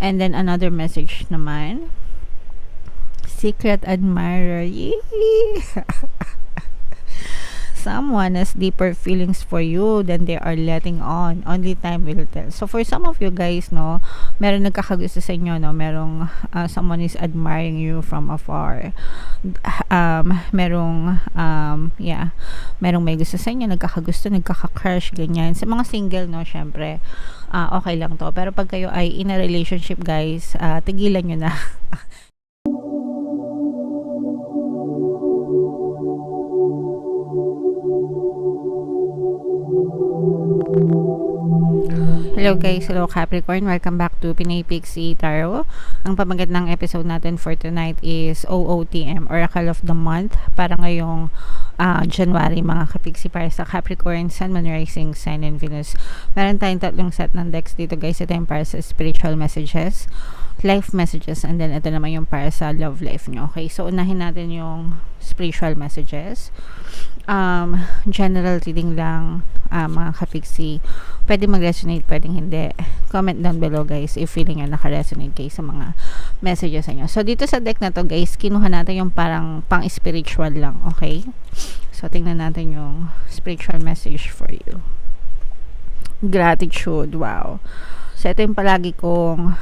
And then another message naman, secret admirer. Yay! Someone has deeper feelings for you than they are letting on. Only time will tell. So for some of you guys, no, meron nagkakagusto sa inyo, no, merong someone is admiring you from afar. Merong may gusto sa inyo, nagkakagusto, nagkaka-crush, ganyan. Sa mga single, no, syempre, okay lang to. Pero pag kayo ay in a relationship, guys, tigilan nyo na. Hello guys, hello Capricorn, welcome back to Pinay Pixie Tarot. Ang pamagat ng episode natin for tonight is OOTM, Oracle of the Month, para ngayong January mga kapixie para sa Capricorn, Sun, Moon, Rising, Sign, and Venus. Meron tayong tatlong set ng decks dito guys. Ito yung para sa spiritual messages, life messages, and then ito naman yung para sa love life nyo. Okay, so unahin natin yung spiritual messages. General reading lang, mga kapixie. Pwede mag-resonate, pwedeng hindi. Comment down below guys if feeling nyo naka-resonate kayo sa mga messages nyo. So dito sa deck na to guys, kinuha natin yung parang pang-spiritual lang, okay? So tingnan natin yung spiritual message for you. Gratitude, wow. So ito yung palagi kong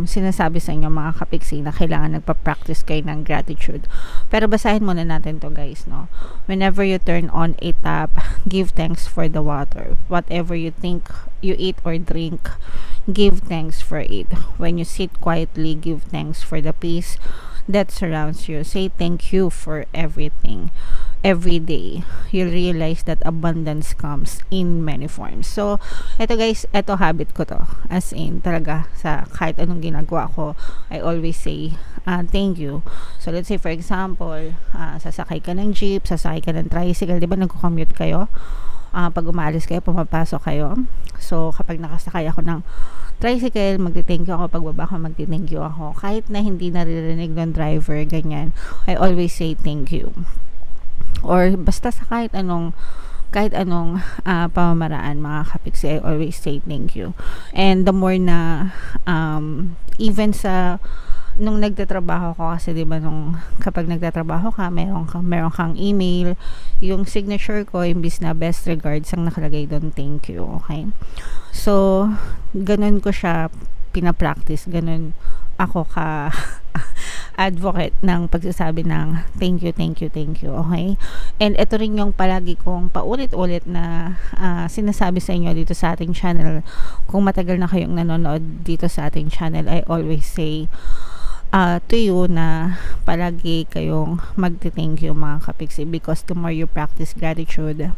sinasabi sa inyo mga kapixie na kailangan nagpa-practice kayo ng gratitude. Pero basahin muna natin to guys, no? Whenever you turn on a tap, give thanks for the water. Whatever you think you eat or drink, give thanks for it. When you sit quietly, give thanks for the peace that surrounds you. Say thank you for everything. Every day, you'll realize that abundance comes in many forms. So, eto guys, eto habit ko to. As in, talaga, sa kahit anong ginagawa ko, I always say, thank you. So, let's say for example, sasakay ka ng jeep, sasakay ka ng tricycle, di ba nagko-commute kayo? Pag umalis kayo, pumapasok kayo. So, kapag nakasakay ako ng tricycle, magti-thank you ako. Pag baba ko, magti-thank you ako. Kahit na hindi naririnig ng driver, ganyan, I always say thank you. Or basta sa kahit anong pamamaraan mga kapixie, I always say thank you. And the more na even sa nung nagtatrabaho ko, kasi diba nung kapag nagtatrabaho ka, meron kang email, yung signature ko imbis na best regards ang nakalagay doon, thank you. Okay, so ganun ko siya pinapractice, ganun ako ka advocate ng pagsasabi ng thank you, thank you, thank you, okay? And ito rin yung palagi kong paulit-ulit na sinasabi sa inyo dito sa ating channel. Kung matagal na kayong nanonood dito sa ating channel, I always say to you na palagi kayong magti-thank you mga kapixie, because the more you practice gratitude,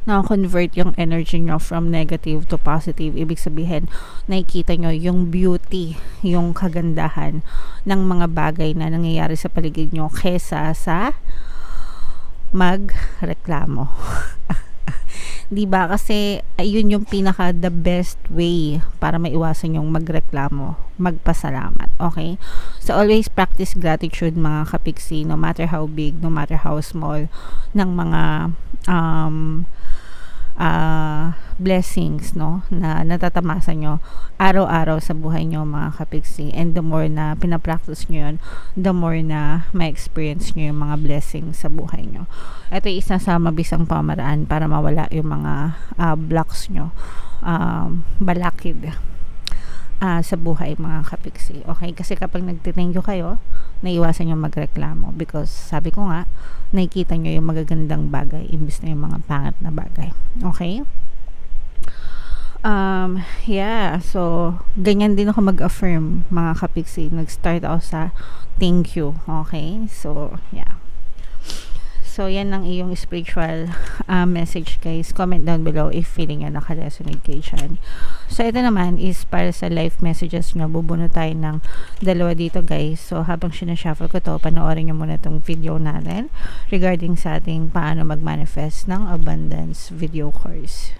na-convert yung energy nyo from negative to positive. Ibig sabihin, nakikita nyo yung beauty, yung kagandahan ng mga bagay na nangyayari sa paligid nyo kesa sa magreklamo. Diba? Kasi yun yung pinaka the best way para maiwasan yung magreklamo, magpasalamat. Okay? So always practice gratitude mga kapixie, no matter how big, no matter how small, ng mga blessings, no, na natatamasa nyo araw-araw sa buhay nyo mga kapixie. And the more na pinapractice nyo yun, the more na ma-experience nyo yung mga blessings sa buhay nyo. Ito yung isa sa mabisang pamaraan para mawala yung mga blocks nyo, balakid sa buhay mga kapixie. Okay, kasi kapag nagtithank you kayo, naiwasan yung magreklamo, because sabi ko nga, nakikita nyo yung magagandang bagay imbis na yung mga pangit na bagay. Okay? Yeah, so ganyan din ako mag-affirm mga kapixie. Nag-start ako sa thank you. Okay? So, yeah. So, yan ang iyong spiritual message guys. Comment down below if feeling nyo naka-resonate kayo dyan. So, ito naman is para sa life messages nyo. Bubuno tayo ng dalawa dito guys. So, habang sinashuffle ko to, panoorin nyo muna itong video natin regarding sa ating paano mag-manifest ng abundance video course.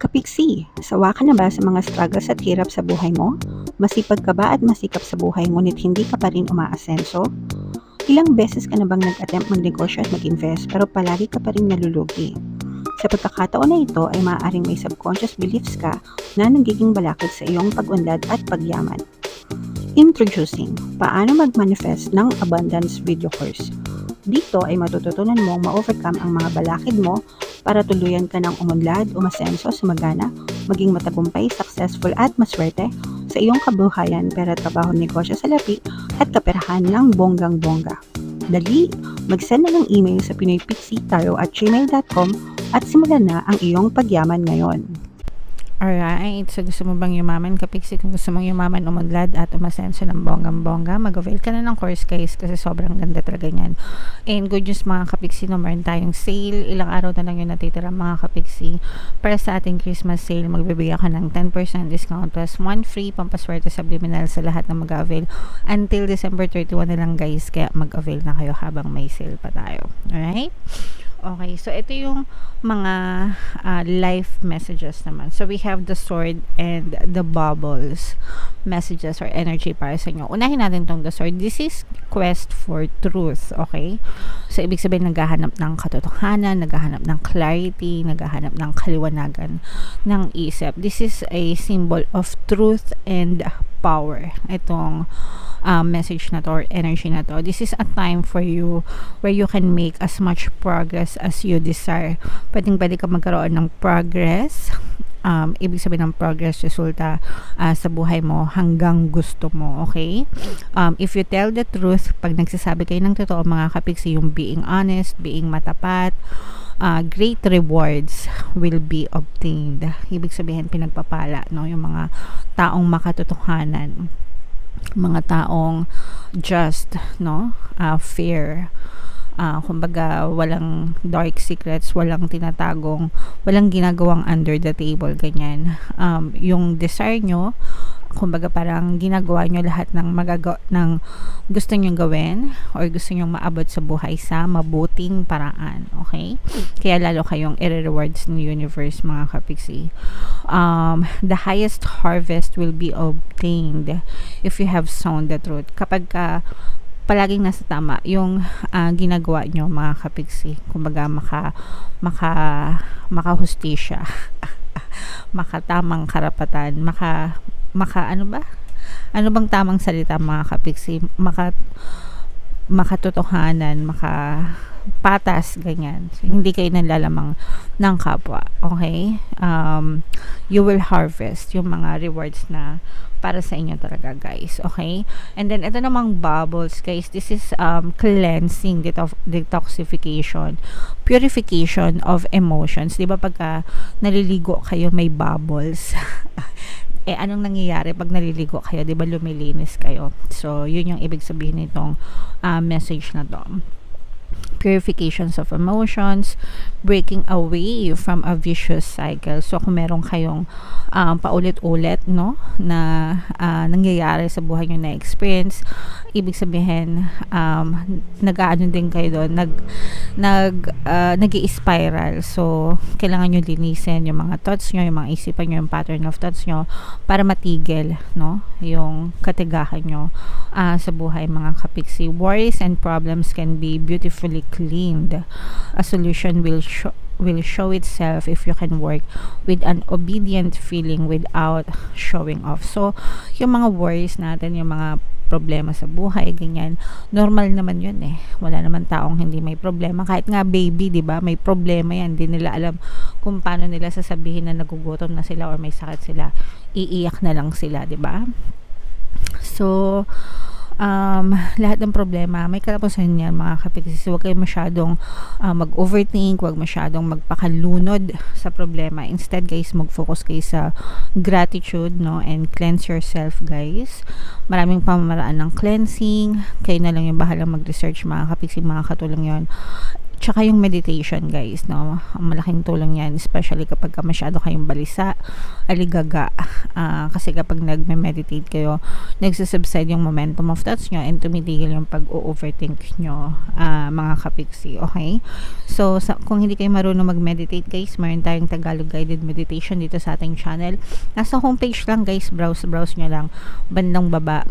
Kapixie, sawa ka na ba sa mga struggles at hirap sa buhay mo? Masipag ka ba at masikap sa buhay ngunit hindi ka pa rin umaasenso? Ilang beses ka na bang nag-attempt magnegosyo at mag-invest pero palagi ka pa rin nalulugi? Sa pagkakataon na ito ay maaaring may subconscious beliefs ka na nagiging balakid sa iyong pag-unlad at pagyaman. Introducing, paano mag-manifest ng abundance video course. Dito ay matututunan mong ma-overcome ang mga balakid mo para tuluyan ka ng umunlad, umasenso, sumagana, maging matagumpay, successful at maswerte sa iyong kabuhayan, pera, trabaho, negosyo, salapi at kaperahan ng bonggang-bongga. Dali, mag-send na ng email sa pinoypixie@gmail.com at simulan na ang iyong pagyaman ngayon. Alright, so gusto mo bang yumaman, kapiksi? Kung gusto mong yumaman, umunlad at umasenso ng bonggang-bongga, mag-avail ka na ng course guys kasi sobrang ganda talaga niyan. And good news mga kapiksi, no, meron tayong sale. Ilang araw na lang yung natitira mga kapiksi. Para sa ating Christmas sale, magbibigay ka ng 10% discount plus 1 free pampaswerte subliminal sa lahat na mag-avail until December 31 na lang guys. Kaya mag-avail na kayo habang may sale pa tayo. Alright? Okay, so ito yung mga life messages naman. So we have the sword and the bubbles messages or energy para sa inyo. Unahin natin tong the sword. This is quest for truth, okay? So ibig sabihin naghahanap ng katotohanan, naghahanap ng clarity, naghahanap ng kaliwanagan ng isip. This is a symbol of truth and power. Itong message na to or energy na to. This is a time for you where you can make as much progress as you desire. Pwede ka magkaroon ng progress. Ibig sabihin ng progress, resulta sa buhay mo hanggang gusto mo, okay? If you tell the truth, pag nagsasabi kayo ng totoo mga kapiksi, yung being honest, being matapat, great rewards will be obtained. Ibig sabihin pinagpapala, no? Yung mga taong makatotohanan, mga taong just, no? Fair. Kumbaga walang dark secrets, walang tinatagong, walang ginagawang under the table, ganyan. Yung desire nyo, kumbaga parang ginagawa nyo lahat ng ng gusto nyong gawin or gusto nyong maabot sa buhay sa mabuting paraan, okay? Kaya lalo kayong i-rewards ng universe mga kapiksi. The highest harvest will be obtained if you have sown the truth. Kapag palaging nasa tama yung ginagawa nyo mga kapiksi, kumbaga makahustisya makatamang karapatan, ano bang tamang salita mga kapiksi, makatotohanan, patas, ganyan. So, hindi kayo nanlalamang ng kapwa, okay? You will harvest yung mga rewards na para sa inyo talaga guys, okay? And then ito namang bubbles guys, this is cleansing, detoxification, purification of emotions. Di ba pagka naliligo kayo may bubbles anong nangyayari pag naliligo kayo? Di ba lumilinis kayo? So yun yung ibig sabihin nitong message na to. Purifications of emotions, breaking away from a vicious cycle. So kung meron kayong paulit-ulit, no, na nangyayari sa buhay nyo na experience, ibig sabihin nag-aano din kayo doon, nag-i-spiral. So kailangan nyo linisin yung mga thoughts nyo, yung mga isipan nyo, yung pattern of thoughts nyo para matigil, no, yung katigahan nyo sa buhay mga kapiksi. Worries and problems can be beautifully cleaned. A solution will show itself if you can work with an obedient feeling without showing off. So yung mga worries natin, yung mga problema sa buhay, ganyan, normal naman yun wala naman taong hindi may problema. Kahit nga baby, di ba, may problema yan, hindi nila alam kung paano nila sasabihin na nagugutom na sila or may sakit sila, iiyak na lang sila, di ba? So lahat ng problema may katapusan yan mga kapiksi. Huwag kayo masyadong mag-overthink, huwag masyadong magpakalunod sa problema. Instead guys, mag-focus kayo sa gratitude, no, and cleanse yourself guys. Maraming pamamaraan ng cleansing, kayo na lang yung bahalang mag-research mga kapiksi, mga katulong yon. Tsaka yung meditation guys, no, malaking tulong yan, especially kapag masyado kayong balisa, aligaga, kasi kapag nagme-meditate kayo, nagsasubside yung momentum of thoughts nyo and tumitigil yung pag-overthink nyo mga kapiksi, okay? So kung hindi kayo marunong mag-meditate guys, mayroon tayong Tagalog guided meditation dito sa ating channel. Nasa homepage lang guys, browse nyo lang, bandang baba,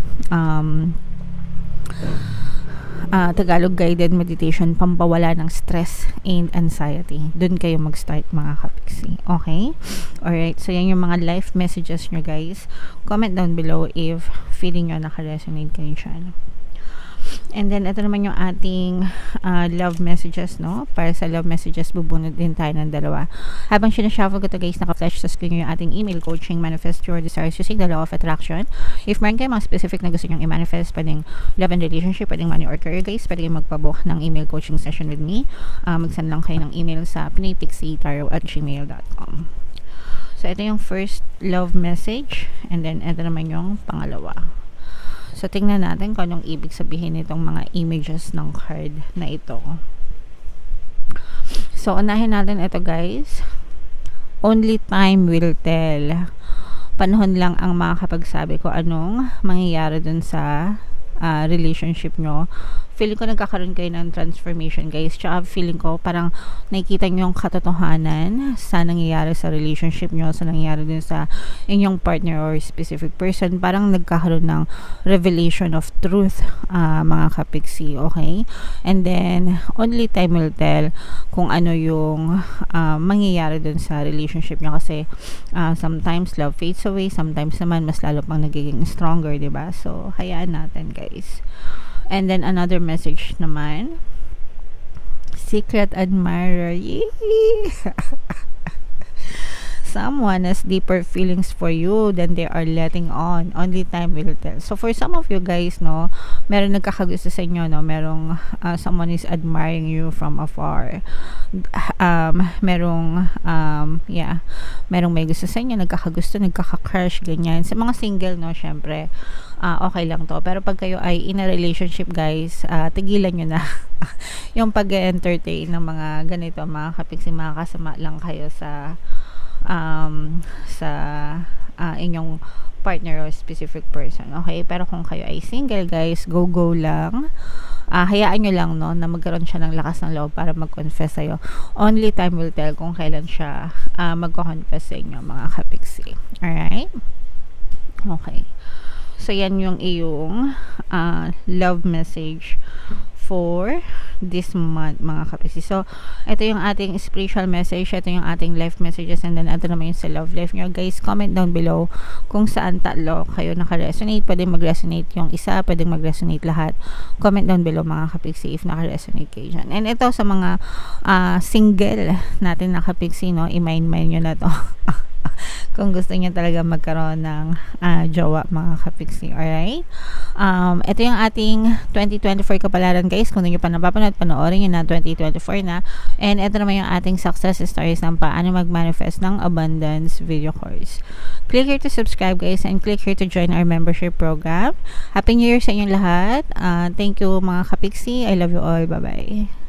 Tagalog guided meditation, pampawala ng stress and anxiety. Doon kayo mag-start mga kapiksi. Okay? Alright, so yan yung mga life messages nyo guys. Comment down below if feeling nyo naka-resonate kayo dyan. And then, ito naman yung ating love messages, no? Para sa love messages, bubunod din tayo ng dalawa. Habang sinashuffle ko to guys, naka-flash sa screen yung ating email coaching, manifest your desires using the law of attraction. If meron kayo mga specific na gusto nyong i-manifest, pwedeng love and relationship, pwedeng money or career guys, pwedeng magpabook ng email coaching session with me. Mag-send lang kayo ng email sa pinaypixie@gmail.com. So, ito yung first love message. And then, ito naman yung pangalawa. So, tingnan natin kung anong ibig sabihin nitong mga images ng card na ito. So, unahin natin ito guys. Only time will tell. Panahon lang ang makakapagsabi ko anong mangyayari dun sa relationship nyo. Feeling ko nagkakaroon kayo ng transformation guys. Tsaka feeling ko parang nakikita nyo yung katotohanan sa nangyayari sa relationship nyo, sa nangyayari din sa inyong partner or specific person. Parang nagkakaroon ng revelation of truth mga kapiksi. Okay? And then, only time will tell kung ano yung mangyayari dun sa relationship nyo. Kasi sometimes love fades away. Sometimes naman mas lalo pang nagiging stronger. Diba? So, hayaan natin guys. And then another message naman, secret admirer. Yay! Someone has deeper feelings for you than they are letting on. Only time will tell. So for some of you guys, no, meron nagkakagusto sa inyo, no, merong someone is admiring you from afar. Merong may gusto sa inyo, nagkakagusto, nagkaka-crush, ganyan. Sa mga single, no, syempre, okay lang to. Pero pag kayo ay in a relationship, guys, tigilan nyo na yung pag-entertain ng mga ganito, mga kapiksi, mga kasama lang kayo sa inyong partner or specific person. Okay? Pero kung kayo ay single, guys, go lang. Hayaan nyo lang, no, na magkaroon siya ng lakas ng loob para mag-confess sa'yo. Only time will tell kung kailan siya mag-confess sa inyo, mga kapiksi. Alright? Okay. So, yan yung iyong love message for this month, mga kapisi. So, ito yung ating spiritual message, ito yung ating life messages, and then ito naman yung sa love life nyo. Guys, comment down below kung saan tatlo kayo naka-resonate. Pwedeng mag-resonate yung isa, pwedeng mag-resonate lahat. Comment down below, mga kapiksi, if naka-resonate kayo dyan. And ito sa mga single natin na kapiksi, no, i-mind nyo na to. Kung gusto niyo talaga magkaroon ng jowa, mga kapiksi. Alright? Ito yung ating 2024 kapalaran, guys. Kung hindi nyo pa napapanood, panoorin nyo na 2024 na. And ito naman yung ating success stories ng paano mag-manifest ng abundance video course. Click here to subscribe, guys, and click here to join our membership program. Happy New Year sa inyong lahat. Thank you, mga kapiksi. I love you all. Bye-bye.